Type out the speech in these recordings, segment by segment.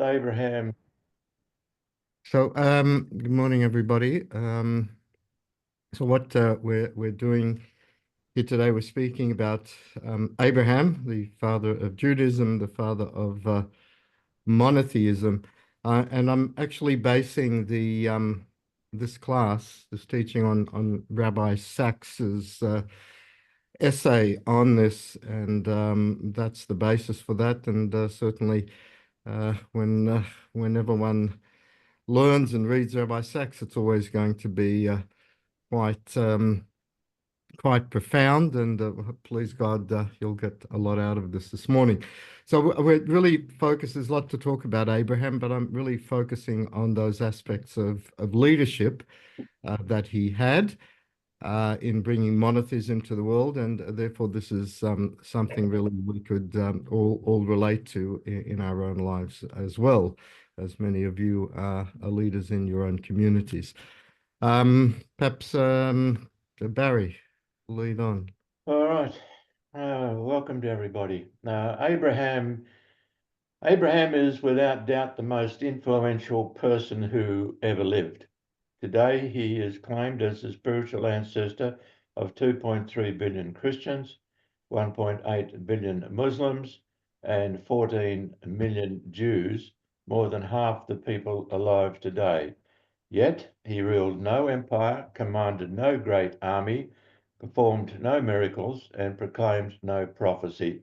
Abraham. Good morning, everybody. So what we're doing here today, we're speaking about Abraham, the father of Judaism, the father of monotheism, and I'm actually basing the this teaching on Rabbi Sacks's essay on this, and that's the basis for that. And certainly, whenever one learns and reads Rabbi Sacks, it's always going to be quite quite profound. And please God, you'll get a lot out of this morning. So we're really focused. There's a lot to talk about Abraham, but I'm really focusing on those aspects of leadership that he had in bringing monotheism to the world, and therefore this is something really we could all relate to in our own lives as well, as many of you are leaders in your own communities. Perhaps Barry, lead on. All right. Welcome to everybody. Abraham is without doubt the most influential person who ever lived. Today, he is claimed as the spiritual ancestor of 2.3 billion Christians, 1.8 billion Muslims, and 14 million Jews, more than half the people alive today. Yet he ruled no empire, commanded no great army, performed no miracles, and proclaimed no prophecy.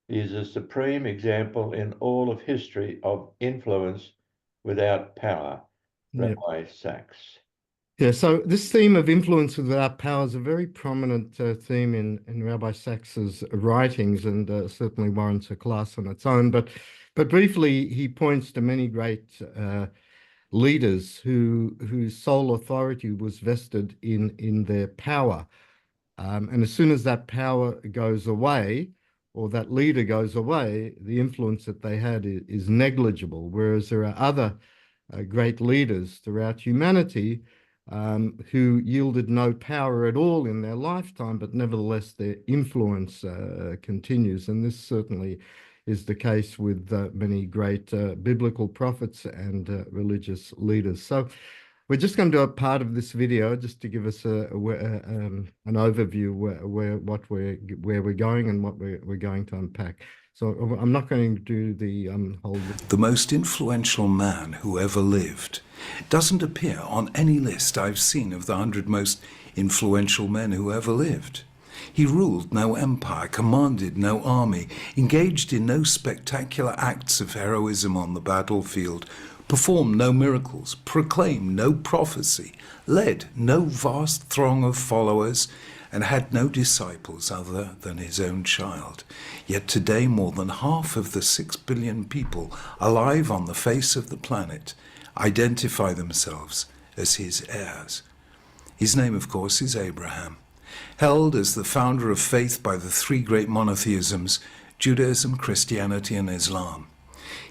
He is a supreme example in all of history of influence without power. Yeah. Rabbi Sacks. Yeah, so this theme of influence without power is a very prominent theme in Rabbi Sacks's writings, and certainly warrants a class on its own. But briefly, he points to many great leaders whose sole authority was vested in their power. And as soon as that power goes away, or that leader goes away, the influence that they had is negligible. Whereas there are other great leaders throughout humanity who yielded no power at all in their lifetime, but nevertheless their influence continues. And this certainly is the case with many great biblical prophets and religious leaders. So we're just going to do a part of this video just to give us an overview where we're going and what we're going to unpack. So I'm not going to do the whole. The most influential man who ever lived doesn't appear on any list I've seen of the 100 most influential men who ever lived. He ruled no empire, commanded no army, engaged in no spectacular acts of heroism on the battlefield, performed no miracles, proclaimed no prophecy, led no vast throng of followers, and had no disciples other than his own child. Yet today more than half of the 6 billion people alive on the face of the planet identify themselves as his heirs. His name, of course, is Abraham, held as the founder of faith by the 3 great monotheisms, Judaism, Christianity, and Islam.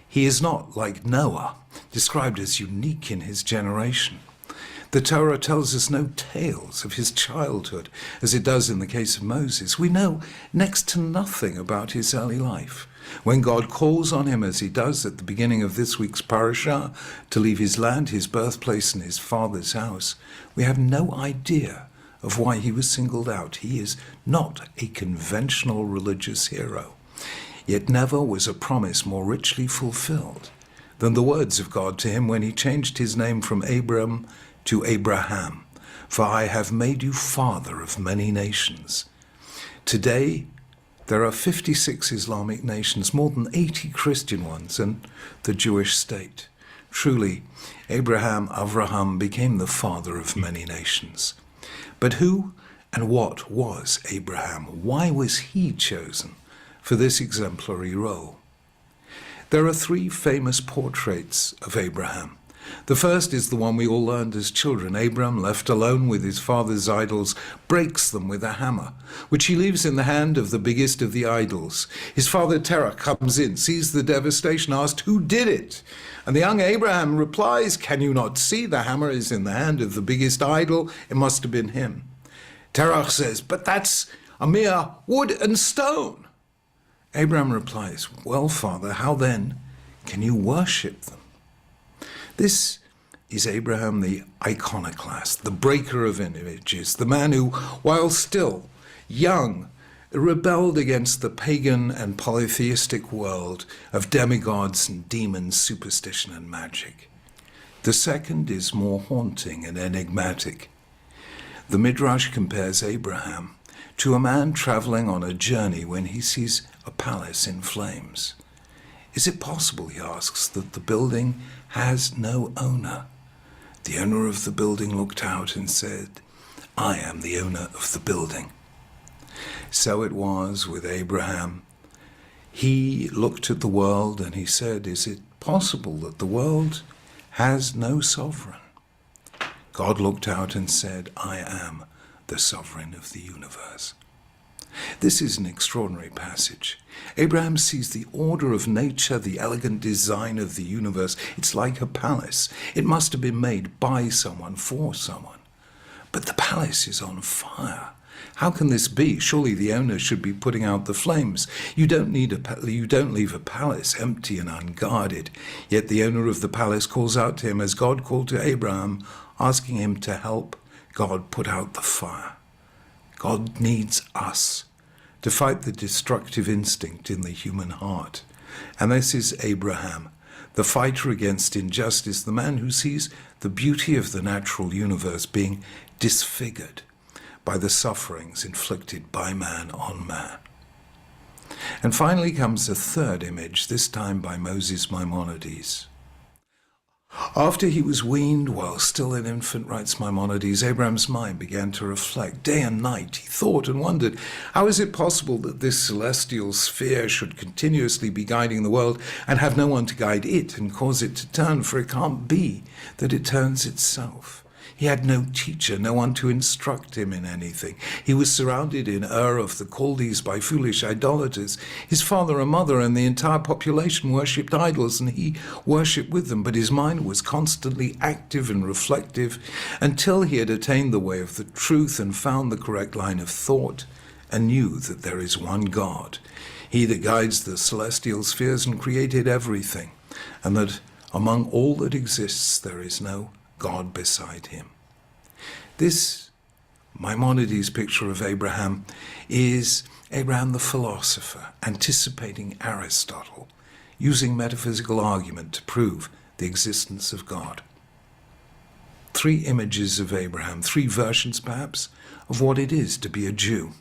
He is not like Noah, described as unique in his generation. The Torah tells us no tales of his childhood, as it does in the case of Moses. We know next to nothing about his early life. When God calls on him, as he does at the beginning of this week's parashah, to leave his land, his birthplace, and his father's house, we have no idea of why he was singled out. He is not a conventional religious hero. Yet never was a promise more richly fulfilled than the words of God to him when he changed his name from Abram to Abraham. For I have made you father of many nations. Today, there are 56 Islamic nations, more than 80 Christian ones, and the Jewish state. Truly, Avraham became the father of many nations. But who and what was Abraham? Why was he chosen for this exemplary role? There are 3 famous portraits of Abraham. The first is the one we all learned as children. Abram, left alone with his father's idols, breaks them with a hammer, which he leaves in the hand of the biggest of the idols. His father Terah comes in, sees the devastation, asked, "Who did it?" And the young Abraham replies, "Can you not see the hammer is in the hand of the biggest idol? It must have been him." Terah says, "But that's a mere wood and stone." Abraham replies, "Well, father, how then Can you worship them? This is Abraham the iconoclast, the breaker of images, the man who, while still young, rebelled against the pagan and polytheistic world of demigods and demons, superstition and magic. The second is more haunting and enigmatic. The Midrash compares Abraham to a man traveling on a journey when he sees a palace in flames. Is it possible, he asks, that the building has no owner? The owner of the building looked out and said, I am the owner of the building. So it was with Abraham. He looked at the world and he said, is it possible that the world has no sovereign? God looked out and said, I am the sovereign of the universe. This is an extraordinary passage. Abraham sees the order of nature, the elegant design of the universe. It's like a palace. It must have been made by someone, for someone. But the palace is on fire. How can this be? Surely the owner should be putting out the flames. You don't leave a palace empty and unguarded. Yet the owner of the palace calls out to him as God called to Abraham, asking him to help God put out the fire. God needs us to fight the destructive instinct in the human heart. And this is Abraham, the fighter against injustice, the man who sees the beauty of the natural universe being disfigured by the sufferings inflicted by man on man. And finally comes a third image, this time by Moses Maimonides. After he was weaned while still an infant, writes Maimonides, Abraham's mind began to reflect. Day and night he thought and wondered, how is it possible that this celestial sphere should continuously be guiding the world and have no one to guide it and cause it to turn? For it can't be that it turns itself. He had no teacher, no one to instruct him in anything. He was surrounded in Ur of the Chaldees by foolish idolaters. His father and mother and the entire population worshipped idols, and he worshipped with them. But his mind was constantly active and reflective until he had attained the way of the truth and found the correct line of thought and knew that there is one God, he that guides the celestial spheres and created everything, and that among all that exists there is no God beside him. This Maimonides' picture of Abraham is Abraham the philosopher, anticipating Aristotle, using metaphysical argument to prove the existence of God. Three images of Abraham, three versions perhaps of what it is to be a Jew.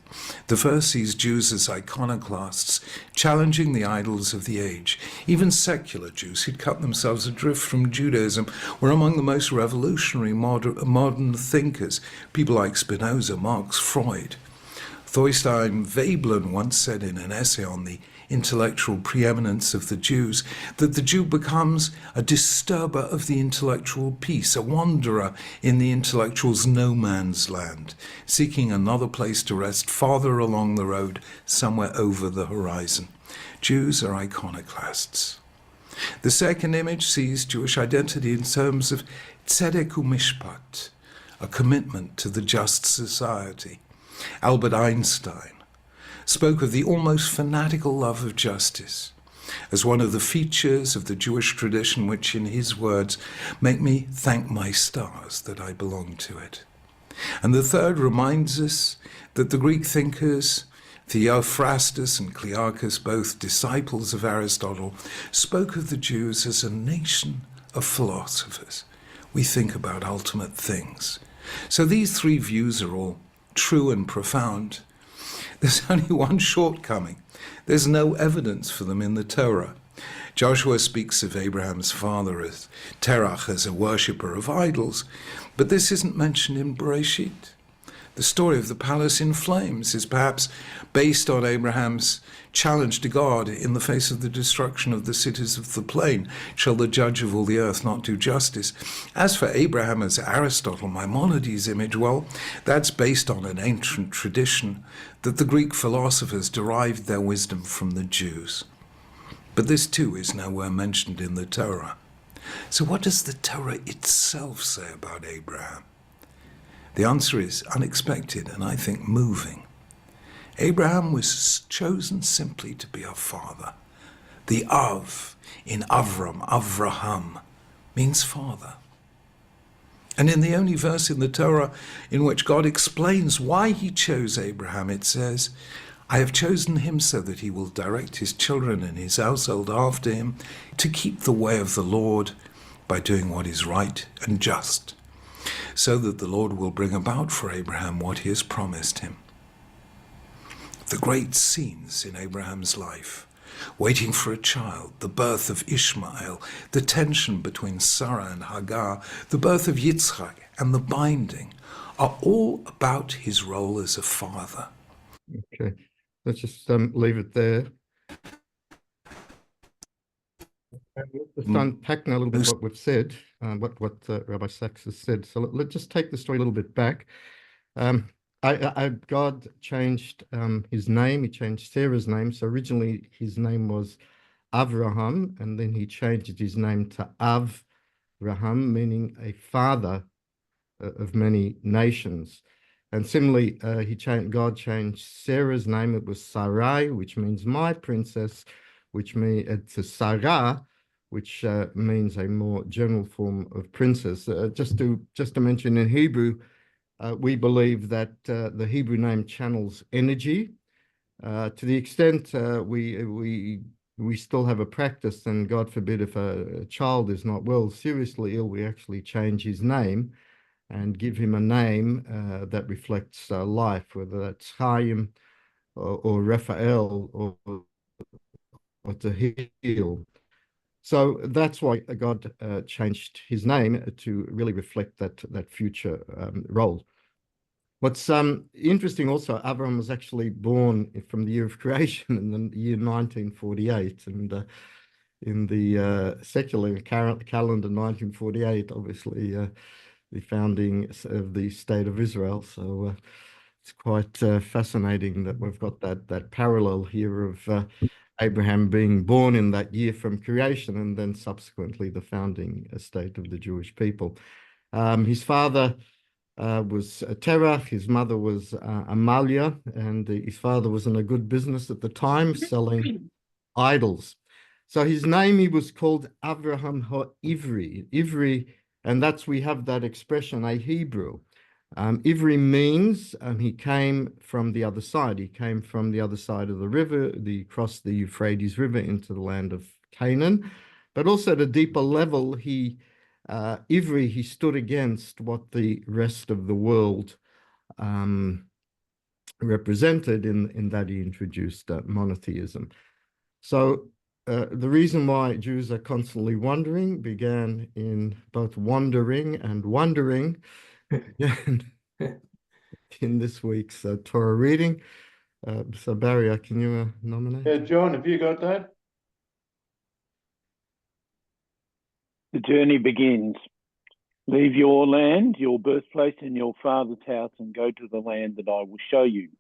The first sees Jews as iconoclasts, challenging the idols of the age. Even secular Jews who'd cut themselves adrift from Judaism were among the most revolutionary modern thinkers, people like Spinoza, Marx, Freud. Thorstein Veblen once said in an essay on the intellectual preeminence of the Jews that the Jew becomes a disturber of the intellectual peace, a wanderer in the intellectual's no man's land, seeking another place to rest farther along the road, somewhere over the horizon. Jews are iconoclasts. The second image sees Jewish identity in terms of tzedek u'mishpat, a commitment to the just society. Albert Einstein spoke of the almost fanatical love of justice as one of the features of the Jewish tradition which, in his words, make me thank my stars that I belong to it. And the third reminds us that the Greek thinkers Theophrastus and Clearchus, both disciples of Aristotle, spoke of the Jews as a nation of philosophers. We think about ultimate things. So these three views are all true and profound. There's only one shortcoming. There's no evidence for them in the Torah. Joshua speaks of Abraham's father as Terach, as a worshipper of idols, but this isn't mentioned in Bereshit. The story of the palace in flames is perhaps based on Abraham's challenge to God in the face of the destruction of the cities of the plain. Shall the judge of all the earth not do justice? As for Abraham as Aristotle, Maimonides' image, well, that's based on an ancient tradition that the Greek philosophers derived their wisdom from the Jews. But this too is nowhere mentioned in the Torah. So what does the Torah itself say about Abraham? The answer is unexpected and I think moving. Abraham was chosen simply to be our father, The Av in Avraham, means father. And in the only verse in the Torah in which God explains why he chose Abraham, it says, I have chosen him so that he will direct his children and his household after him to keep the way of the Lord by doing what is right and just, so that the Lord will bring about for Abraham what he has promised him. The great scenes in Abraham's life, waiting for a child, the birth of Ishmael, the tension between Sarah and Hagar, the birth of Yitzchak, and the binding, are all about his role as a father. Okay, let's just leave it there. Let's unpack now a little bit what we've said, what Rabbi Sachs has said. So let's just take the story a little bit back. God changed his name. He changed Sarah's name. So originally his name was Avraham, and then he changed his name to Avraham, meaning a father of many nations. And similarly, God changed Sarah's name. It was Sarai, which means my princess, which means to Sarah, which means a more general form of princess. Just to mention, in Hebrew, we believe that the Hebrew name channels energy. To the extent we still have a practice, and God forbid if a child is not well, seriously ill, we actually change his name and give him a name that reflects life, whether that's Chaim or Raphael or Tehil. So that's why God changed his name to really reflect that future role. What's interesting also, Abraham was actually born from the year of creation in the year 1948, and in the secular calendar 1948, obviously the founding of the state of Israel. So it's quite fascinating that we've got that parallel here of Abraham being born in that year from creation, and then subsequently the founding state of the Jewish people. His father was Terah, his mother was Amalia, and his father was in a good business at the time, selling idols. So his name, he was called Avraham HaIvri. Ivri, and we have that expression, a Hebrew. Ivri means he came from the other side. He came from the other side of the river, crossed the Euphrates River into the land of Canaan. But also at a deeper level, Ivri, he stood against what the rest of the world represented in that he introduced monotheism. So the reason why Jews are constantly wandering began in both wandering and wondering in this week's Torah reading. So Barry, can you nominate? Yeah, John, have you got that? The journey begins. Leave your land, your birthplace, and your father's house, and go to the land that I will show you.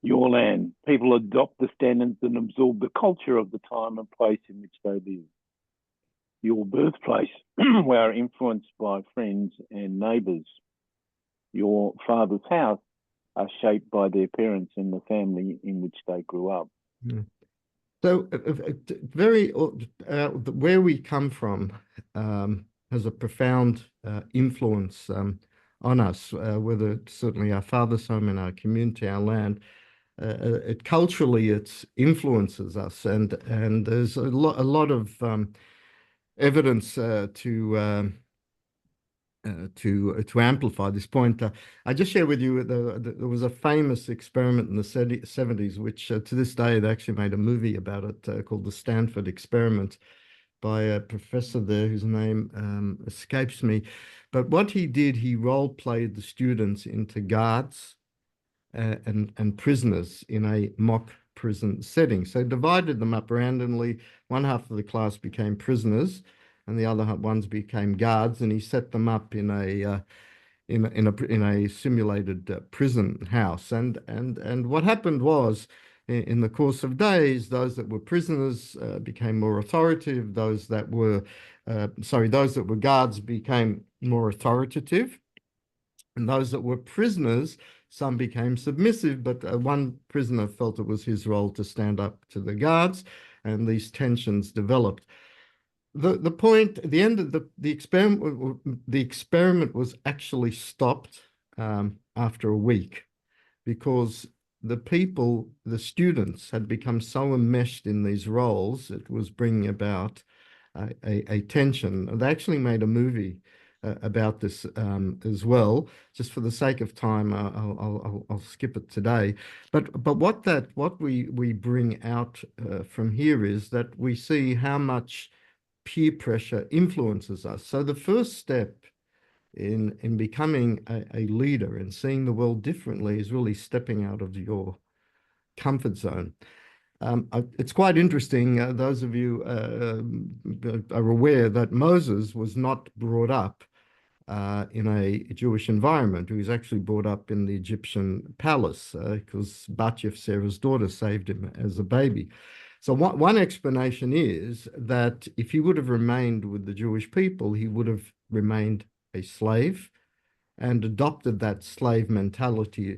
Your land. People adopt the standards and absorb the culture of the time and place in which they live. Your birthplace, we are influenced by friends and neighbours. Your father's house are shaped by their parents and the family in which they grew up. Yeah. So where we come from has a profound influence on us, whether certainly our father's home and our community, our land. Culturally, it influences us, and there's a lot of evidence to amplify this point. I just share with you there was a famous experiment in the 70s, which to this day they actually made a movie about it called the Stanford Experiment by a professor there whose name escapes me. But what he did, he role-played the students into guards and prisoners in a mock prison setting. So divided them up randomly. One half of the class became prisoners, and the other ones became guards, and he set them up in a simulated prison house. And what happened was, in the course of days, those that were prisoners became more authoritative. Those that were guards became more authoritative, and those that were prisoners some became submissive, but one prisoner felt it was his role to stand up to the guards, and these tensions developed. The point at the end of the experiment was actually stopped after a week, because the students had become so enmeshed in these roles, it was bringing about a tension. They actually made a movie about this as well. Just for the sake of time, I'll skip it today. But what we bring out from here is that we see how much peer pressure influences us. So the first step in becoming a leader and seeing the world differently is really stepping out of your comfort zone. It's quite interesting. Those of you are aware that Moses was not brought up in a Jewish environment. He was actually brought up in the Egyptian palace because Batsheva, Sarah's daughter, saved him as a baby. So one explanation is that if he would have remained with the Jewish people, he would have remained a slave and adopted that slave mentality,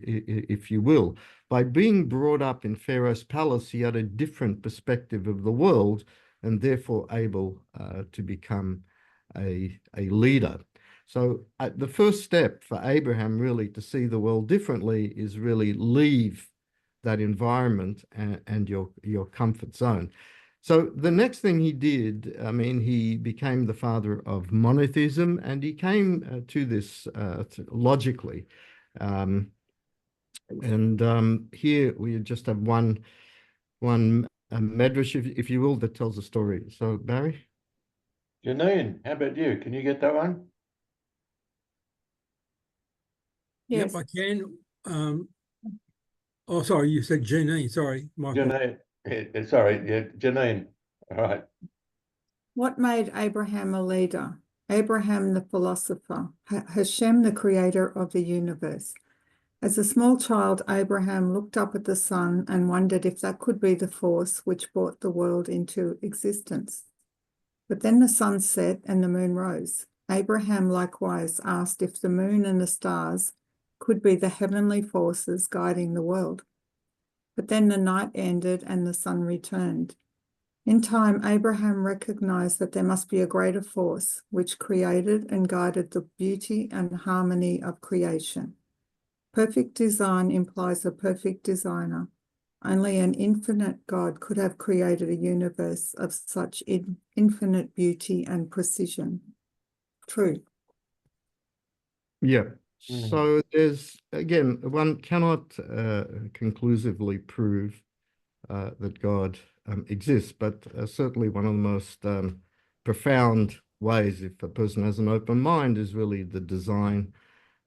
if you will. By being brought up in Pharaoh's palace, he had a different perspective of the world and therefore able to become a leader. So the first step for Abraham really to see the world differently is really leave that environment and your comfort zone. So the next thing he did, I mean, he became the father of monotheism, and he came to this logically. Here we just have one medrash, if you will, that tells a story. So Barry? Janine, how about you? Can you get that one? Yes. Yep, I can. Oh, sorry, you said Janine. Sorry, Michael. Janine, sorry, yeah, Janine. All right. What made Abraham a leader? Abraham the philosopher, Hashem the creator of the universe. As a small child, Abraham looked up at the sun and wondered if that could be the force which brought the world into existence. But then the sun set and the moon rose. Abraham likewise asked if the moon and the stars could be the heavenly forces guiding the world. But then the night ended and the sun returned. In time, Abraham recognized that there must be a greater force which created and guided the beauty and harmony of creation. Perfect design implies a perfect designer. Only an infinite God could have created a universe of such infinite beauty and precision. True. Yeah. So there's, again, one cannot conclusively prove that God exists, but certainly one of the most profound ways, if a person has an open mind, is really the design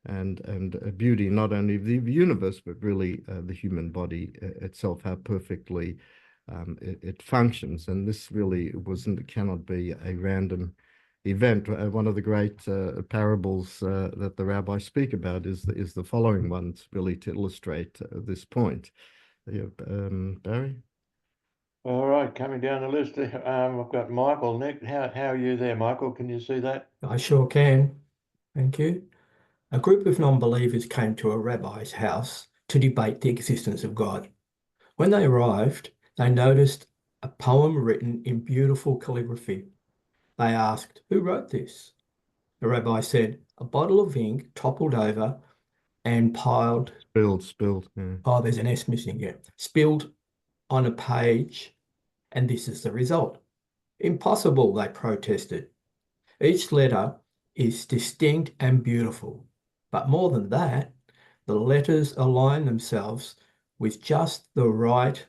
and beauty, not only of the universe, but really the human body itself, how perfectly it functions. And this really cannot be a random event. One of the great parables that the rabbis speak about is the following ones, really to illustrate this point. Barry? All right, coming down the list, I've got Michael. Nick, how are you there, Michael? Can you see that? I sure can. Thank you. A group of non-believers came to a rabbi's house to debate the existence of God. When they arrived, they noticed a poem written in beautiful calligraphy. They asked, "Who wrote this?" The rabbi said, "A bottle of ink toppled over and piled..." Spilled. Yeah. Oh, there's an S missing, yeah. Spilled on a page, and this is the result. "Impossible," they protested. "Each letter is distinct and beautiful. But more than that, the letters align themselves with just the right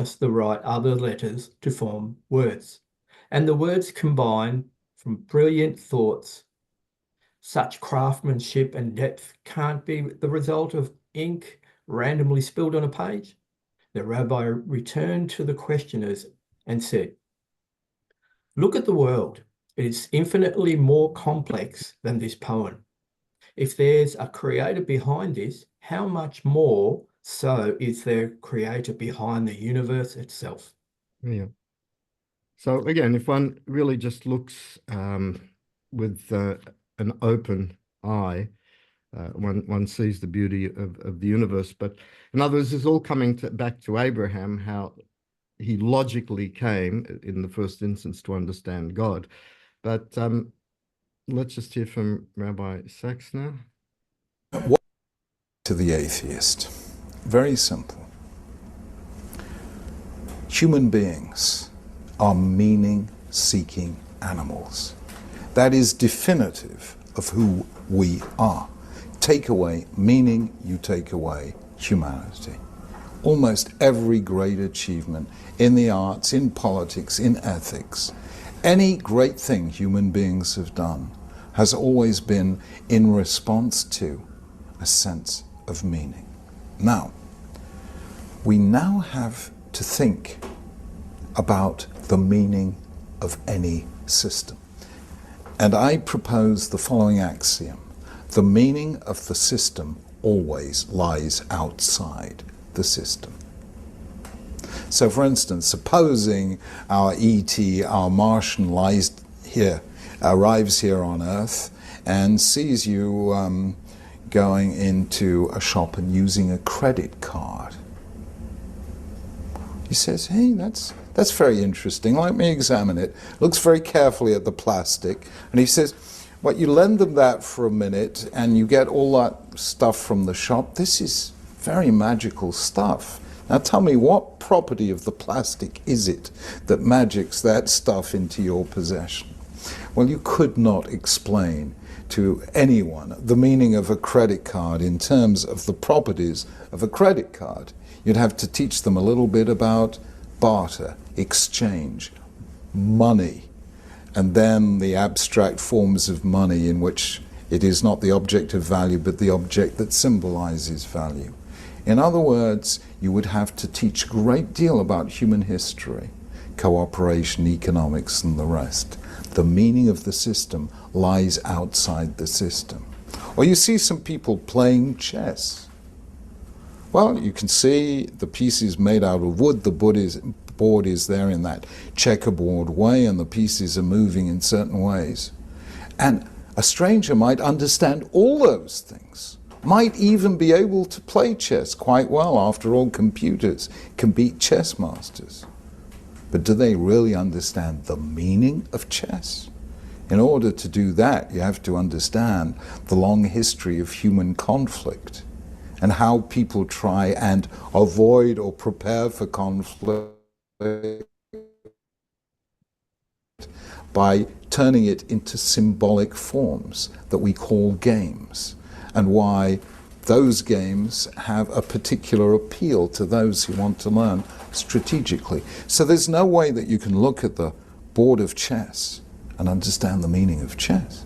other letters to form words. And the words combine from brilliant thoughts. Such craftsmanship and depth can't be the result of ink randomly spilled on a page." The rabbi returned to the questioners and said, "Look at the world. It is infinitely more complex than this poem. If there's a creator behind this, how much more so is there a creator behind the universe itself?" Yeah. So again, if one really just looks with an open eye, one sees the beauty of the universe. But in other words, it's all coming back to Abraham, how he logically came in the first instance to understand God. But let's just hear from Rabbi Sachs now. What to the atheist? Very simple. Human beings are meaning-seeking animals. That is definitive of who we are. Take away meaning, you take away humanity. Almost every great achievement in the arts, in politics, in ethics, any great thing human beings have done has always been in response to a sense of meaning. Now, we now have to think about the meaning of any system. And I propose the following axiom: the meaning of the system always lies outside the system. So for instance, supposing our ET, our Martian, arrives here on Earth and sees you going into a shop and using a credit card. He says, hey, that's very interesting. Let me examine it. Looks very carefully at the plastic. And he says, well, you lend them that for a minute and you get all that stuff from the shop. This is very magical stuff. Now tell me, what property of the plastic is it that magics that stuff into your possession? Well, you could not explain to anyone the meaning of a credit card in terms of the properties of a credit card. You'd have to teach them a little bit about barter, exchange, money, and then the abstract forms of money in which it is not the object of value but the object that symbolizes value. In other words, you would have to teach a great deal about human history, cooperation, economics, and the rest. The meaning of the system lies outside the system. Or you see some people playing chess. Well, you can see the pieces made out of wood, the board is there in that checkerboard way, and the pieces are moving in certain ways. And a stranger might understand all those things, might even be able to play chess quite well. After all, computers can beat chess masters. But do they really understand the meaning of chess? In order to do that, you have to understand the long history of human conflict and how people try and avoid or prepare for conflict by turning it into symbolic forms that we call games, and why those games have a particular appeal to those who want to learn strategically. So there's no way that you can look at the board of chess and understand the meaning of chess.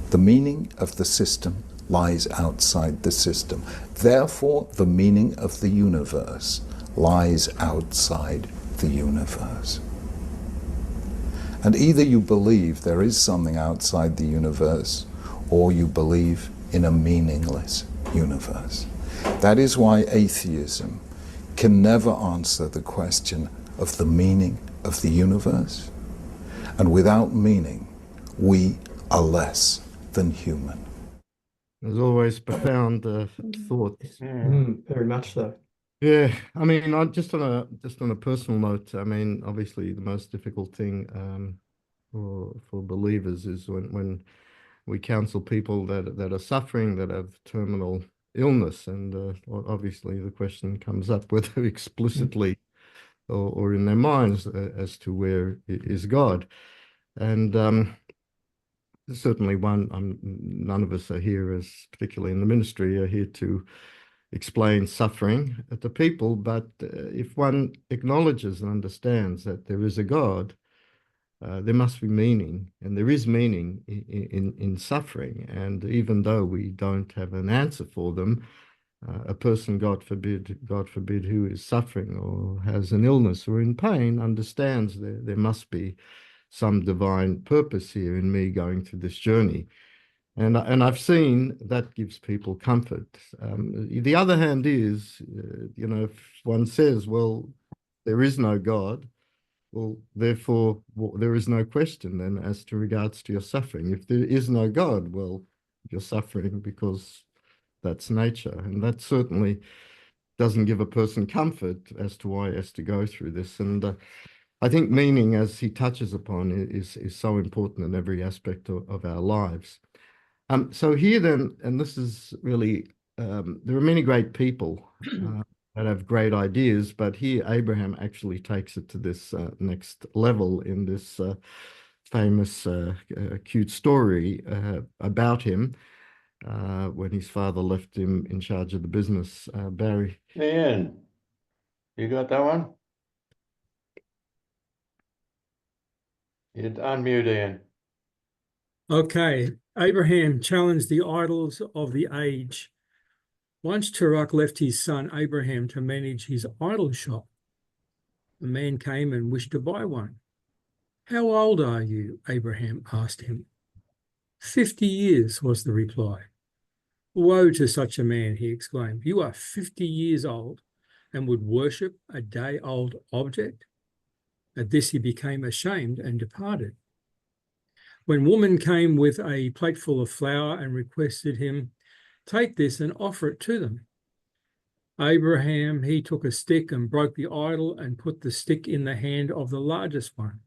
The meaning of the system lies outside the system. Therefore, the meaning of the universe lies outside the universe. And either you believe there is something outside the universe, or you believe in a meaningless universe. That is why atheism can never answer the question of the meaning of the universe. And without meaning, we are less than human. There's always profound thought. Very much so. Yeah, I mean, just on a personal note, I mean, obviously the most difficult thing for believers is when we counsel people that are suffering, that have terminal illness, and obviously the question comes up whether explicitly or in their minds as to where is God. And certainly none of us are here, as particularly in the ministry, are here to explain suffering to people, but if one acknowledges and understands that there is a God, there must be meaning, and there is meaning in suffering. And even though we don't have an answer for them, a person, God forbid, who is suffering or has an illness or in pain, understands there must be some divine purpose here in me going through this journey. And I've seen that gives people comfort. The other hand is, if one says, well, there is no God, well, therefore, there is no question then as to regards to your suffering. If there is no God, well, you're suffering because that's nature. And that certainly doesn't give a person comfort as to why he has to go through this. And I think meaning, as he touches upon, is so important in every aspect of our lives. So here then, and this is really, there are many great people that have great ideas, but here Abraham actually takes it to this next level in this famous cute story about him when his father left him in charge of the business. Barry. Ian, you got that one? You'd unmute, Ian. Okay, Abraham challenged the idols of the age. Once Terach left his son Abraham to manage his idol shop. A man came and wished to buy one. How old are you? Abraham asked him. 50 years was the reply. Woe to such a man, he exclaimed. You are 50 years old and would worship a day-old object? At this he became ashamed and departed. When woman came with a plateful of flour and requested him, take this and offer it to them. Abraham, he took a stick and broke the idol and put the stick in the hand of the largest one.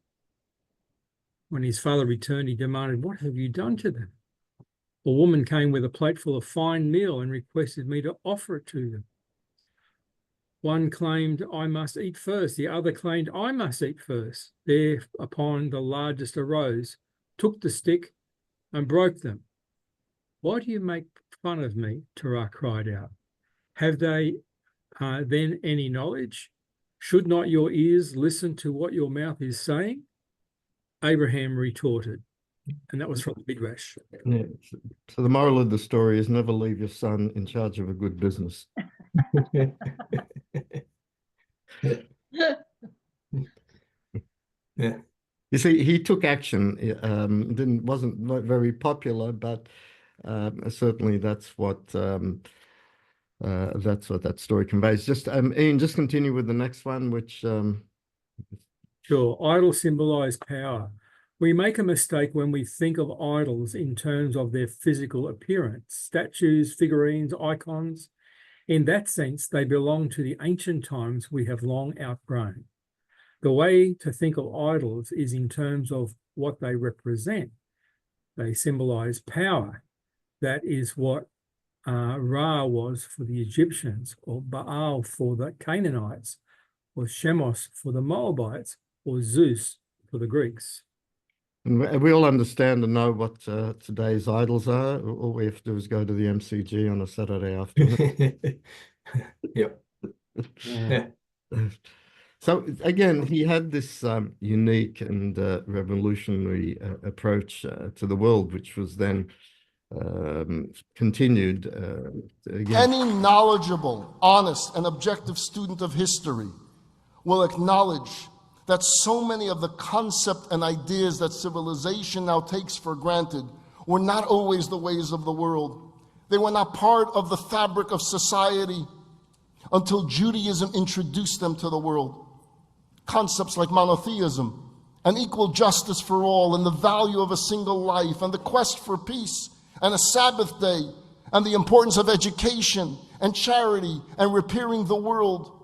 When his father returned, he demanded, what have you done to them? A woman came with a plateful of fine meal and requested me to offer it to them. One claimed, I must eat first. The other claimed, I must eat first. Thereupon the largest arose, took the stick and broke them. Why do you make fun of me? Terah cried out. Have they then any knowledge? Should not your ears listen to what your mouth is saying? Abraham retorted, and that was from the Midrash. Yeah. So the moral of the story is never leave your son in charge of a good business. Yeah. You see, he took action. Wasn't very popular, but certainly that's what that story conveys. Just Ian, just continue with the next one, which Sure. Idols symbolize power. We make a mistake when we think of idols in terms of their physical appearance, statues, figurines, icons. In that sense, they belong to the ancient times we have long outgrown. The way to think of idols is in terms of what they represent. They symbolize power. That is what Ra was for the Egyptians, or Baal for the Canaanites, or Shemos for the Moabites, or Zeus for the Greeks. we all understand and know what today's idols are. All we have to do is go to the MCG on a Saturday afternoon. Yep. Yeah. So again, he had this unique and revolutionary approach to the world, which was then continued again. Any knowledgeable, honest, and objective student of history will acknowledge that so many of the concepts and ideas that civilization now takes for granted were not always the ways of the world. They were not part of the fabric of society until Judaism introduced them to the world. Concepts like monotheism and equal justice for all and the value of a single life and the quest for peace and a Sabbath day and the importance of education and charity and repairing the world.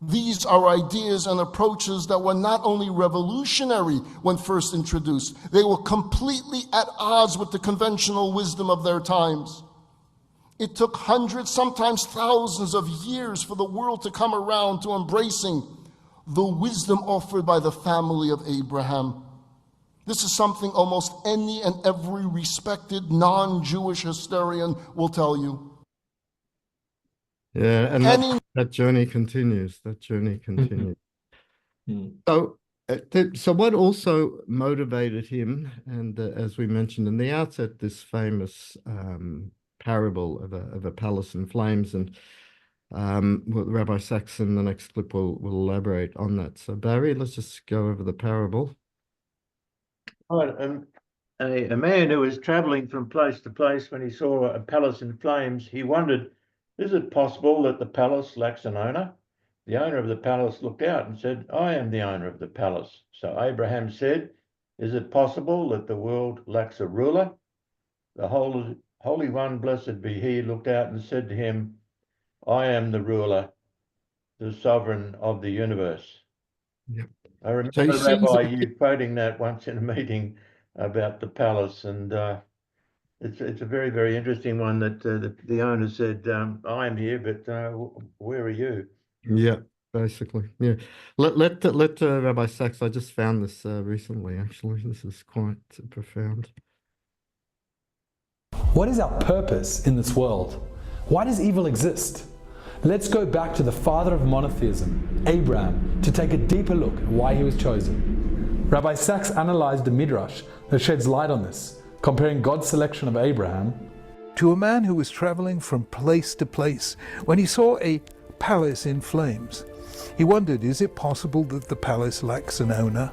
These are ideas and approaches that were not only revolutionary when first introduced, they were completely at odds with the conventional wisdom of their times. It took hundreds, sometimes thousands of years for the world to come around to embracing the wisdom offered by the family of Abraham. This is something almost any and every respected non-Jewish historian will tell you. Yeah, and that journey continues. That journey continues. So what also motivated him, and as we mentioned in the outset, this famous parable of a palace in flames, and Rabbi Sachs in the next clip will elaborate on that. So Barry, let's just go over the parable. Right, a man who was traveling from place to place, when he saw a palace in flames, he wondered, is it possible that the palace lacks an owner? The owner of the palace looked out and said, I am the owner of the palace. So Abraham said, is it possible that the world lacks a ruler? The whole Holy One, blessed be he, looked out and said to him, I am the ruler, the sovereign of the universe. Yep. I remember, So he sees Rabbi, it. you quoting that once in a meeting about the palace, and it's a very, very interesting one that the owner said, I am here, but where are you? Yeah, basically. Yeah. Let Rabbi Sachs, I just found this recently, actually. This is quite profound. What is our purpose in this world? Why does evil exist? Let's go back to the father of monotheism, Abraham, to take a deeper look at why he was chosen. Rabbi Sachs analyzed a midrash that sheds light on this, comparing God's selection of Abraham to a man who was traveling from place to place. When he saw a palace in flames, he wondered, is it possible that the palace lacks an owner?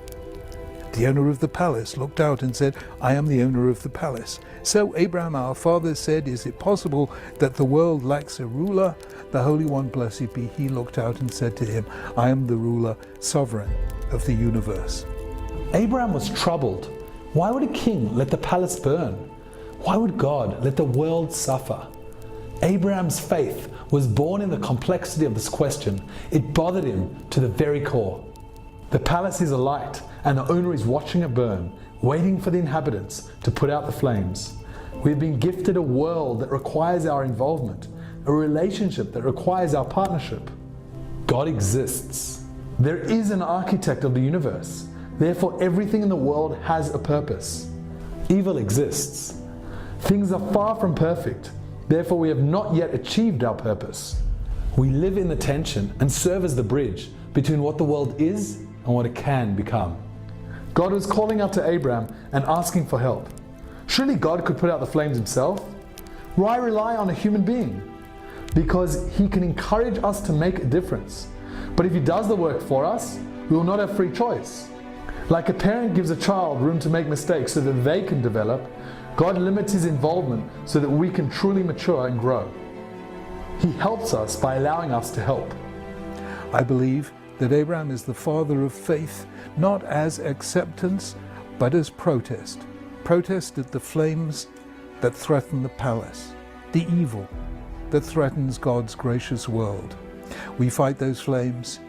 The owner of the palace looked out and said, I am the owner of the palace. So Abraham our father said, is it possible that the world lacks a ruler? The Holy One, blessed be he, looked out and said to him, I am the ruler, sovereign of the universe. Abraham was troubled. Why would a king let the palace burn? Why would God let the world suffer? Abraham's faith was born in the complexity of this question. It bothered him to the very core. The palace is alight, and the owner is watching it burn, waiting for the inhabitants to put out the flames. We've been gifted a world that requires our involvement, a relationship that requires our partnership. God exists. There is an architect of the universe. Therefore, everything in the world has a purpose. Evil exists. Things are far from perfect. Therefore, we have not yet achieved our purpose. We live in the tension and serve as the bridge between what the world is and what it can become. God was calling out to Abraham and asking for help. Surely God could put out the flames himself? Why rely on a human being? Because he can encourage us to make a difference. But if he does the work for us, we will not have free choice. Like a parent gives a child room to make mistakes so that they can develop, God limits his involvement so that we can truly mature and grow. He helps us by allowing us to help. I believe that Abraham is the father of faith, not as acceptance, but as protest. Protest at the flames that threaten the palace, the evil that threatens God's gracious world. We fight those flames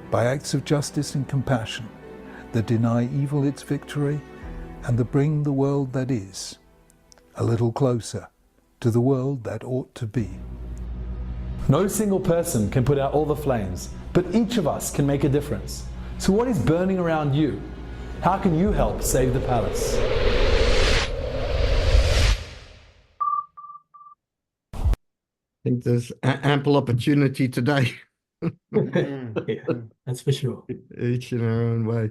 by acts of justice and compassion that deny evil its victory and that bring the world that is a little closer to the world that ought to be. No single person can put out all the flames, but each of us can make a difference. So what is burning around you? How can you help save the palace? I think there's ample opportunity today, Yeah, that's for sure. each in our own way.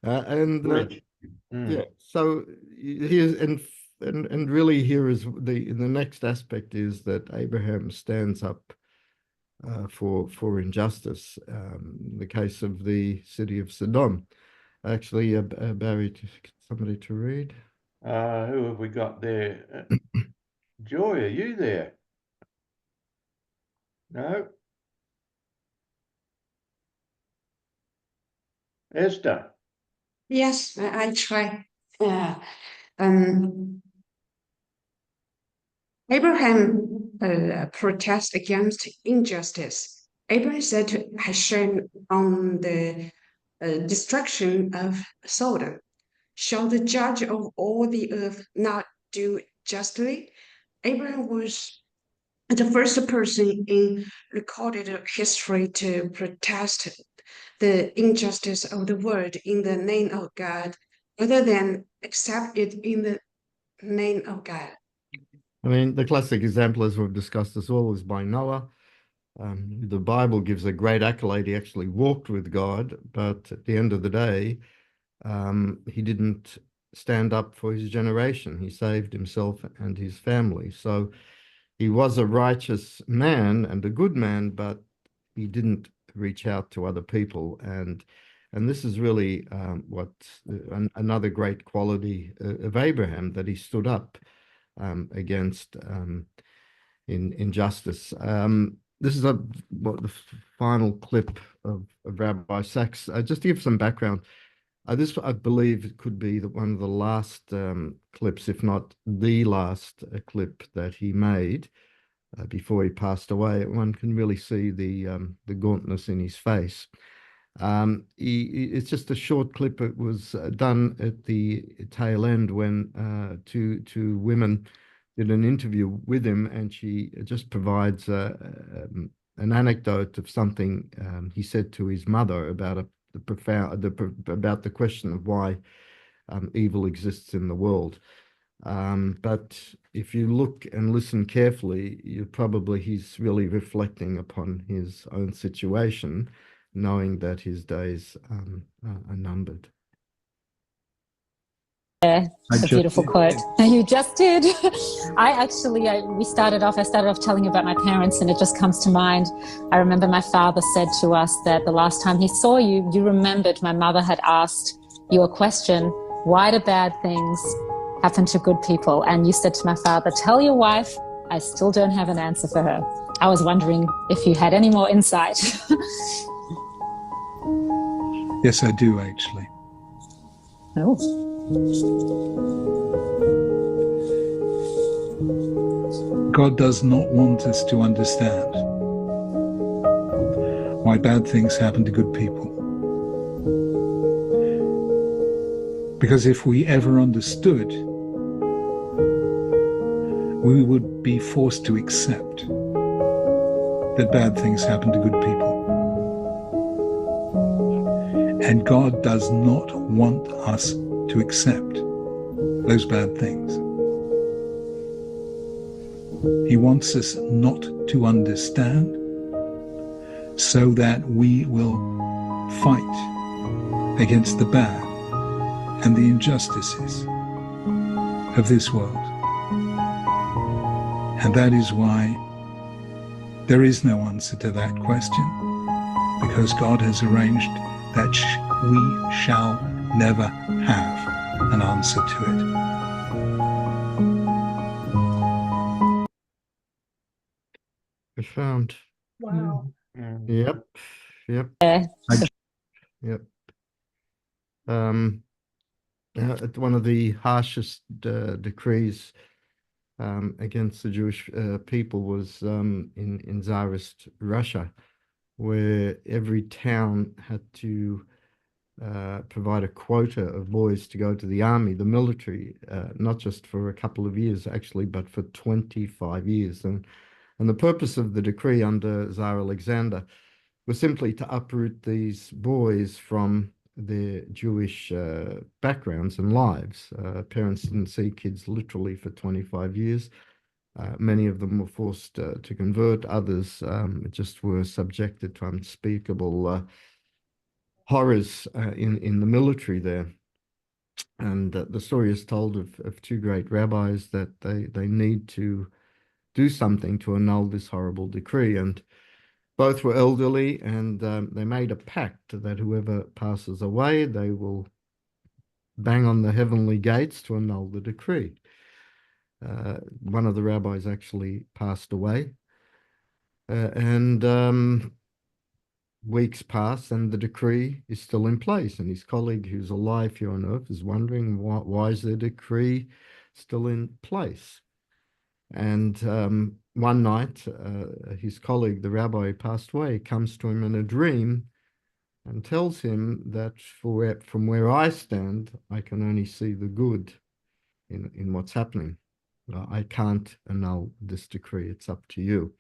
Rich. Yeah, so here's and really here is the next aspect is that Abraham stands up for injustice. The case of the city of Sodom. Actually, Barry, somebody to read. Who have we got there? Joy, are you there? No? Esther? Yes, I try. Um, Abraham protest against injustice. Abraham said to Hashem on the destruction of Sodom, shall the judge of all the earth not do justly? Abraham was the first person in recorded history to protest the injustice of the world in the name of God, rather than accept it in the name of God. I mean, the classic example, as we've discussed as well, is by Noah. The Bible gives a great accolade. He actually walked with God, but at the end of the day, he didn't stand up for his generation. He saved himself and his family. So he was a righteous man and a good man, but he didn't reach out to other people. And this is really another great quality of Abraham, that he stood up against injustice. This is the final clip of Rabbi Sachs. Just to give some background, This, I believe, could be one of the last clips, if not the last clip that he made before he passed away. One can really see the gauntness in his face. It's just a short clip. It was done at the tail end when two women did an interview with him, and she just provides an anecdote of something he said to his mother about about the question of why evil exists in the world. But if you look and listen carefully, he's really reflecting upon his own situation, knowing that his days are numbered. A beautiful quote. You just did. I started off telling you about my parents, and it just comes to mind. I remember my father said to us that the last time he saw you, you remembered my mother had asked you a question, why do bad things happen to good people? And you said to my father, tell your wife, I still don't have an answer for her. I was wondering if you had any more insight. Yes, I do, actually. Oh. God does not want us to understand why bad things happen to good people. Because if we ever understood, we would be forced to accept that bad things happen to good people. And God does not want us to accept those bad things. He wants us not to understand so that we will fight against the bad and the injustices of this world. And that is why there is no answer to that question, because God has arranged that we shall never have an answer to it. Profound. Wow. Yep. Yep. Yep. One of the harshest decrees against the Jewish people was in Tsarist Russia, where every town had to provide a quota of boys to go to the army, the military, not just for a couple of years actually, but for 25 years. And the purpose of the decree under Tsar Alexander was simply to uproot these boys from their Jewish backgrounds and lives. Parents didn't see kids literally for 25 years. Many of them were forced to convert. Others just were subjected to unspeakable horrors in the military there. And the story is told of two great rabbis that they need to do something to annul this horrible decree. And both were elderly, and they made a pact that whoever passes away, they will bang on the heavenly gates to annul the decree. One of the rabbis actually passed away, and weeks pass, and the decree is still in place. And his colleague, who's alive here on earth, is wondering why is the decree still in place? And one night, his colleague, the rabbi who passed away, comes to him in a dream and tells him that from where I stand, I can only see the good in what's happening. I can't annul this decree. It's up to you.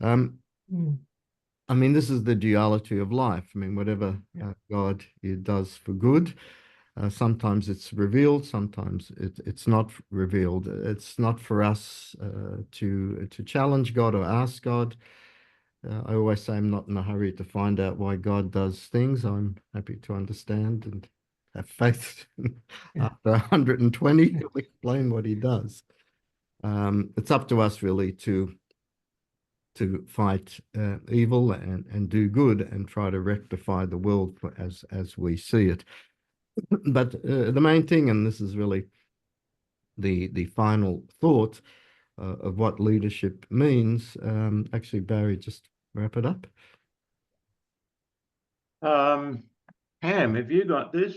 I mean, this is the duality of life. I mean, whatever God does for good, sometimes it's revealed, sometimes it's not revealed. It's not for us to challenge God or ask God. I always say I'm not in a hurry to find out why God does things. I'm happy to understand and have faith. After 120, he'll explain what he does. It's up to us really to fight evil and do good and try to rectify the world as we see it. But the main thing, and this is really the final thought of what leadership means, actually, Barry, just wrap it up. Ham, have you got this?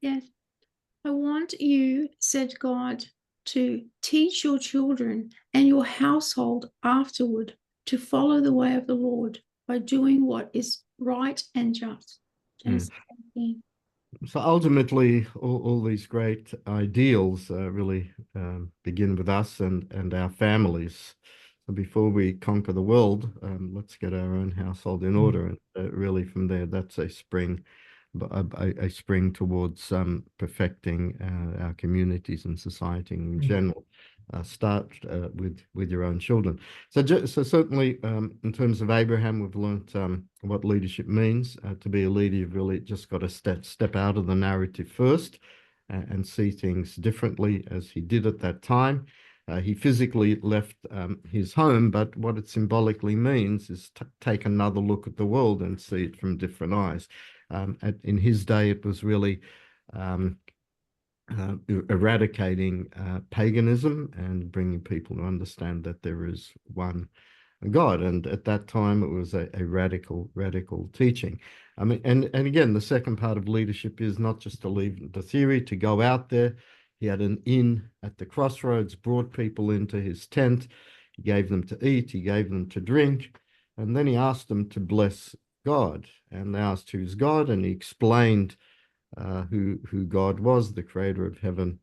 Yes. I want you, said God, to teach your children and your household afterward to follow the way of the Lord by doing what is right and just. Genesis 17. So ultimately, all these great ideals really begin with us and our families. So before we conquer the world, let's get our own household in order. And really from there, that's a spring towards perfecting our communities and society in general. Start with your own children. So certainly in terms of Abraham, we've learnt what leadership means. To be a leader, you've really just got to step out of the narrative first and see things differently, as he did at that time. He physically left his home, but what it symbolically means is take another look at the world and see it from different eyes. In his day, it was really eradicating paganism and bringing people to understand that there is one God. And at that time, it was a radical teaching. I mean, and again, the second part of leadership is not just to leave the theory, to go out there. He had an inn at the crossroads, brought people into his tent. He gave them to eat, he gave them to drink, and then he asked them to bless God. And they asked, who's God? And he explained who God was, the creator of heaven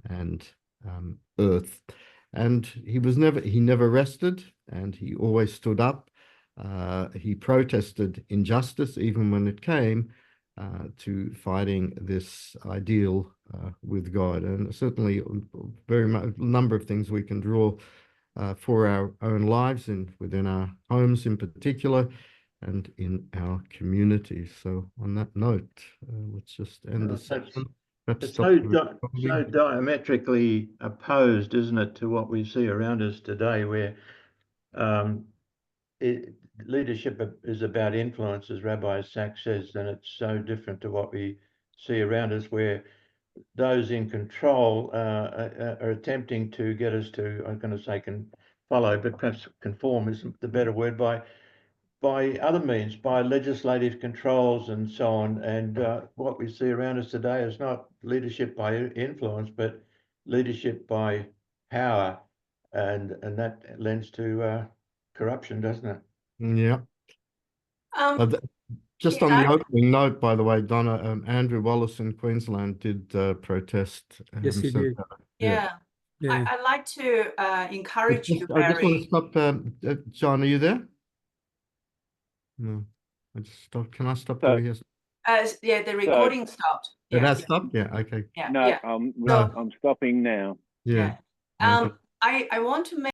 and earth. And he never rested, and he always stood up. He protested injustice, even when it came to fighting this ideal with God. And certainly a number of things we can draw for our own lives and within our homes in particular, and in our communities. So on that note, let's just end the session. It's so diametrically opposed, isn't it, to what we see around us today, where leadership is about influence, as Rabbi Sachs says, and it's so different to what we see around us, where those in control are attempting to get us to, I'm going to say follow, but perhaps conform isn't the better word, by other means, by legislative controls and so on. And what we see around us today is not leadership by influence, but leadership by power. And that lends to corruption, doesn't it? Yeah. Just on the opening note, by the way, Donna, Andrew Wallace in Queensland did protest. Yes, he did. Yeah. I'd like to encourage you, Barry. I just want to stop. John, are you there? No, I just stopped. Can I stop there? Yes. Yeah, the recording stopped. It has stopped? Yeah, okay. Yeah. No, yeah. I'm stopping now. Yeah. I want to make